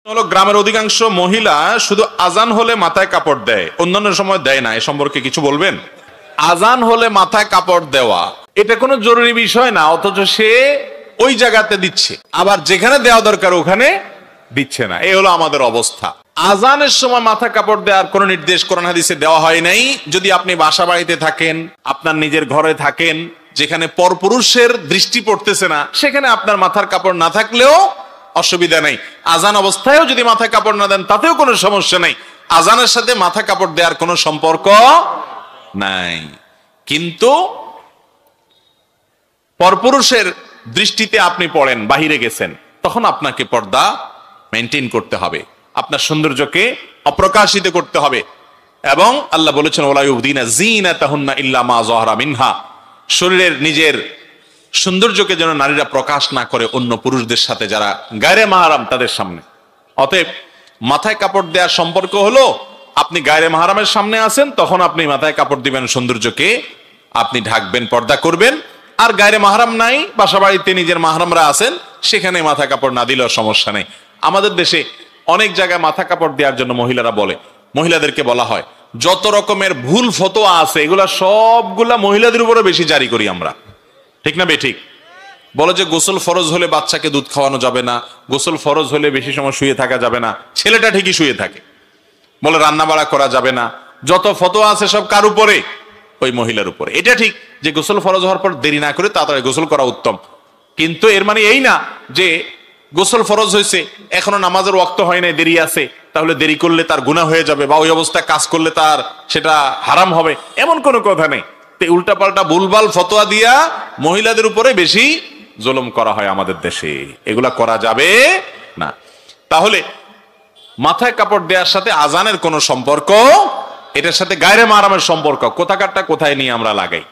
হলো গ্রামের অধিকাংশ মহিলা শুধু আজান হলে মাথায় কাপড় দেয়, অন্যান্য সময় দেয় না, এ সম্পর্কে কিছু বলবেন? আজান হলে মাথায় কাপড় দেওয়া এটা কোনো জরুরি বিষয় না, অথচ সে ওই জায়গাতে দিচ্ছে, আবার যেখানে দেওয়া দরকার ওখানে দিচ্ছে না। এই হলো আমাদের অবস্থা। আজানের সময় মাথা কাপড় দেওয়ার কোন নির্দেশ কোরআন হাদিসে দেওয়া হয় নাই। যদি আপনি বাসা বাড়িতে থাকেন, আপনার নিজের ঘরে থাকেন, যেখানে পরপুরুষের দৃষ্টি পড়তেছে না, সেখানে আপনার মাথার কাপড় না থাকলেও অসুবিধা নেই। আজান অবস্থায়ও যদি মাথায় কাপড় না দেন তাতেও কোনো সমস্যা নেই। আজানের সাথে মাথা কাপড় দেওয়ার কোনো সম্পর্ক নাই। কিন্তু পরপুরুষের দৃষ্টিতে আপনি পড়েন, বাহিরে গেছেন, তখন আপনাকে পর্দা মেনটেন করতে হবে, আপনার সৌন্দর্যকে অপ্রকাশিত করতে হবে। এবং আল্লাহ বলেছেন ওয়ালা ইউবদিনা যিনাতাহুন্না ইল্লা মা যাহারা মিনহা, শরীরের নিজের সৌন্দর্যকে যেন নারীরা প্রকাশ না করে অন্য পুরুষদের সাথে যারা গায়রে মাহরাম তাদের সামনে। অতএব মাথায় কাপড় দেওয়ার সম্পর্ক হলো আপনি গায়রে মাহরামের সামনে আছেন, তখন আপনি মাথায় কাপড় দিবেন, সৌন্দর্যকে আপনি ঢাকবেন, পর্দা করবেন। আর গায়রে মাহরাম নাই, বাসা বাড়িতে নিজের মাহরামরা আছেন, সেখানে মাথা কাপড় না দিলেও সমস্যা নেই। আমাদের দেশে অনেক জায়গায় মাথা কাপড় দেওয়ার জন্য মহিলারা বলে, মহিলাদেরকে বলা হয় যত রকমের ভুল ফতোয়া আছে এগুলা সবগুলা মহিলাদের উপরে বেশি জারি করি আমরা, ঠিক না বেঠিক? বলে যে গোসল ফরজ হলে বাচ্চাকে দুধ খাওয়ানো যাবে না, গোসল ফরজ হলে বেশি সময় শুয়ে থাকা যাবে না, ছেলেটা ঠিকই শুয়ে থাকে। বলে রান্না বাড়া করা যাবে না, যত ফতোয়া আছে সব কার উপরে? ওই মহিলার উপরে। এটা ঠিক যে গোসল ফরজ হওয়ার পর দেরি না করে তাড়াতাড়ি গোসল করা উত্তম, কিন্তু এর মানে এই না যে গোসল ফরজ হয়েছে এখনো নামাজের ওয়াক্ত হয় নাই, দেরি আছে, তাহলে দেরি করলে তার গুনাহ হয়ে যাবে, বা ওই অবস্থায় কাজ করলে তার সেটা হারাম হবে, এমন কোনো কথা নেই। উল্টা পাল্টা ভুলভাল ফতোয়া দিয়া মহিলাদের উপরে বেশি জুলুম করা হয় আমাদের দেশে, এগুলা করা যাবে না। তাহলে মাথায় কাপড় দেওয়ার সাথে আজানের কোনো সম্পর্ক, এটার সাথে গায়রে মাহরামের সম্পর্ক কোথাকারটা কোথায় নিয়ে আমরা লাগাই।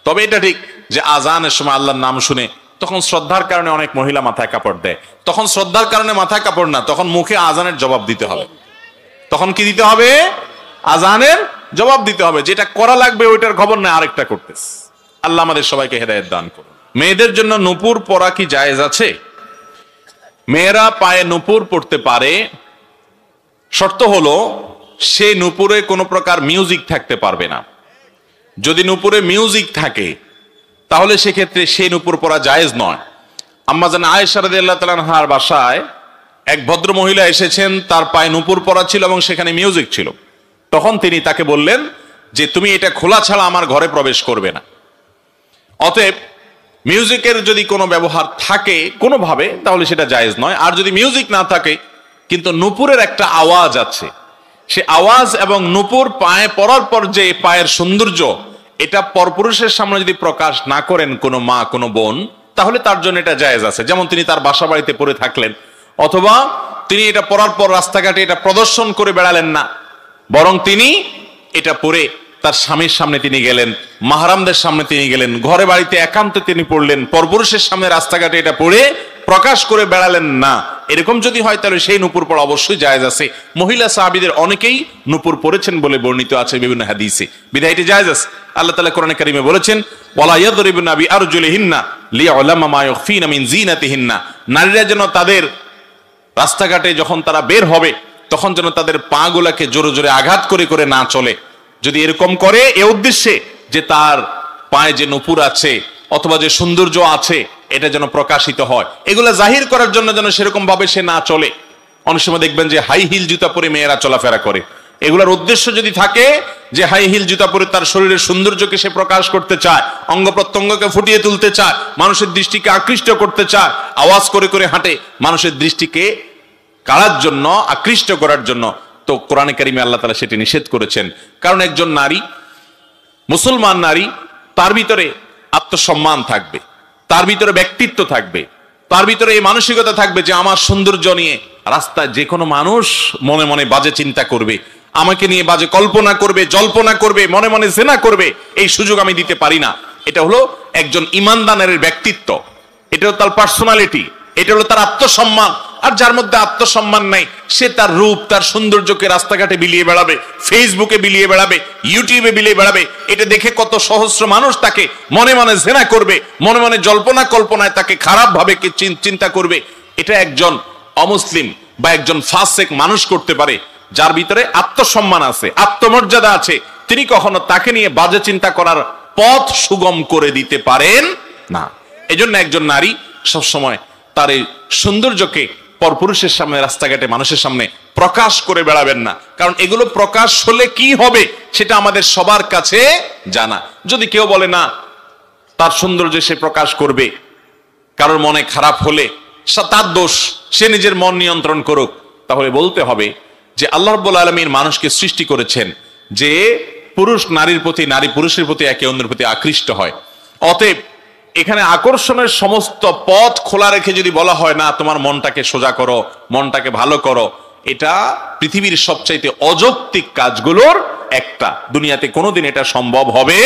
তবে এটা ঠিক যে আজানের সময় আল্লাহর নাম শুনে তখন শ্রদ্ধার কারণে অনেক মহিলা মাথায় কাপড় দেয়, তখন শ্রদ্ধার কারণে মাথায় কাপড় না, তখন মুখে আজানের জবাব দিতে হবে। তখন কি দিতে হবে? আজানের জবাব দিতে হবে। যেটা করা লাগবে ওইটার খবর না আরেকটা করতেছে। আল্লাহ আমাদের সবাইকে হেদায়েত দান করুন। মেয়েদের জন্য নূপুর পরা কি জায়েজ আছে? মেয়েরা পায়ে নূপুর পরতে পারে, শর্ত হলো সে নূপুরে কোনো প্রকার মিউজিক থাকতে পারবে না। যদি নূপুরে মিউজিক থাকে তাহলে সেক্ষেত্রে সেই নূপুর পরা জায়েজ নয়। আম্মা জান আয়েশা রাদিয়াল্লাহু তাআলা আনহার বাসায় এক ভদ্র মহিলা এসেছেন, তার পায়ে নূপুর পরা ছিল এবং সেখানে মিউজিক ছিল। তখন তিনি তাকে বললেন যে তুমি এটা খোলা ছাড়া আমার ঘরে প্রবেশ করবে না। অতএব মিউজিকের যদি কোনো ব্যবহার থাকে কোনোভাবে তাহলে সেটা জায়েজ নয়। আর যদি মিউজিক না থাকে কিন্তু নূপুরের একটা আওয়াজ আছে, সে আওয়াজ এবং নূপুর পায়ে পরার পর যে পায়ের সৌন্দর্য, এটা পরপুরুষের সামনে যদি প্রকাশ না করেন কোনো মা কোনো বোন, তাহলে তার জন্য এটা জায়েজ আছে। যেমন তিনি তার বাসা বাড়িতে পরে থাকলেন, অথবা তিনি এটা পরার পর রাস্তাঘাটে এটা প্রদর্শন করে বেড়ালেন না, বরং তিনি এটা পরে তার স্বামীর সামনে তিনি গেলেন, মাহরামদের সামনে তিনি গেলেন, ঘরে বাড়িতে একান্তে তিনি পড়লেন, পরপুরুষের সামনে রাস্তাঘাটে এটা পরে প্রকাশ করে বেড়ালেন না। এরকম যদি হয় তাহলে সেই নূপুর পরা অবশ্যই জায়েজ আছে। মহিলা সাহাবীদের অনেকেই নূপুর পরেছেন বলে বর্ণিত আছে বিভিন্ন হাদিসে, বিধায় এটি জায়েজ আছে। আল্লাহ তাআলা কোরআনে কারীমে বলেছেন ওয়ালা ইয়াদরিবুনা বিআরজুলিহিন্না লিয়ালামা মা ইউখফিনা মিন যিনাতিহিন্না, নারীরা যেন তাদের রাস্তাঘাটে যখন তারা বের হবে তখন যেন তাদের পা গুলাকে জোরে জোরে আঘাত করে করে না চলে। যদি এরকম করে এ উদ্দেশ্যে যে তার পায়ে যে নূপুর আছে অথবা যে সৌন্দর্য আছে এটা যেন প্রকাশিত হয়, এগুলা জাহির করার জন্য যেন সেরকম ভাবে সে না চলে। অনেক সময় দেখবেন যে হাই হিল জুতা পরে মেয়েরা চলাফেরা করে, এগুলার উদ্দেশ্য যদি থাকে যে হাই হিল জুতা পরে তার শরীরের সৌন্দর্যকে সে প্রকাশ করতে চায়, অঙ্গ প্রত্যঙ্গকে ফুটিয়ে তুলতে চায়, মানুষের দৃষ্টিকে আকৃষ্ট করতে চায়, আওয়াজ করে করে হাঁটে মানুষের দৃষ্টিকে কাড়ার জন্য, আকৃষ্ট করার জন্য, তো কোরআনে কারিমে আল্লাহ তাআলা সেটি নিষেধ করেছেন। কারণ একজন নারী, মুসলমান নারী, তার ভিতরে আত্মসম্মান থাকবে, তার ভিতরে ব্যক্তিত্ব থাকবে, তার ভিতরে এই মানসিকতা থাকবে যে আমার সৌন্দর্য নিয়ে রাস্তায় যে কোনো মানুষ মনে মনে বাজে চিন্তা করবে, আমাকে নিয়ে বাজে কল্পনা করবে, জল্পনা করবে, মনে মনে জেনা করবে, এই সুযোগ আমি দিতে পারি না। এটা হলো একজন ঈমানদারের ব্যক্তিত্ব, এটা হলো তার পার্সোনালিটি, এটা হলো তার আত্মসম্মান। আর যার মধ্যে আত্মসম্মান নাই সে তার রূপ তার সৌন্দর্যকে রাস্তাঘাটে বিলিয়ে বেড়াবে, ফেসবুকে বিলিয়ে বেড়াবে, ইউটিউবে বিলিয়ে বেড়াবে। এটা দেখে কত সহস্র মানুষ তাকে মনে মনে জেনা করবে, মনে মনে জল্পনা কল্পনায় তাকে খারাপ ভাবে চিন্তা করবে। এটা একজন অমুসলিম বা একজন ফাসেক মানুষ করতে পারে, যার ভিতরে আত্মসম্মান আছে, আত্মমর্যাদা আছে, তিনি কখনো তাকে নিয়ে বাজে চিন্তা করার পথ সুগম করে দিতে পারেন না। এজন্য একজন নারী সবসময় তার এই সৌন্দর্যকে পরপুরুষের সামনে, রাস্তাঘাটে মানুষের সামনে প্রকাশ করে বেড়াবেন না, কারণ এগুলো প্রকাশ হলে কি হবে সেটা আমাদের সবার কাছে জানা। যদি কেউ বলে না তার সৌন্দর্য সে প্রকাশ করবে, কারোর মনে খারাপ হলে তার দোষ, সে নিজের মন নিয়ন্ত্রণ করুক, তাহলে বলতে হবে যে আল্লাহ রাব্বুল আলামিন মানুষকে সৃষ্টি করেছেন যে পুরুষ নারীর প্রতি, নারী পুরুষের প্রতি একে অন্যের প্রতি আকৃষ্ট হয়। অতএব এখানে আকর্ষণের সমস্ত পথ খোলা রেখে যদি বলা হয় না তোমার মনটাকে সোজা করো, মনটাকে ভালো করো, এটা পৃথিবীর সবচাইতে অযৌক্তিক কাজগুলোর একটা। দুনিয়াতে কোনোদিন এটা সম্ভব হবে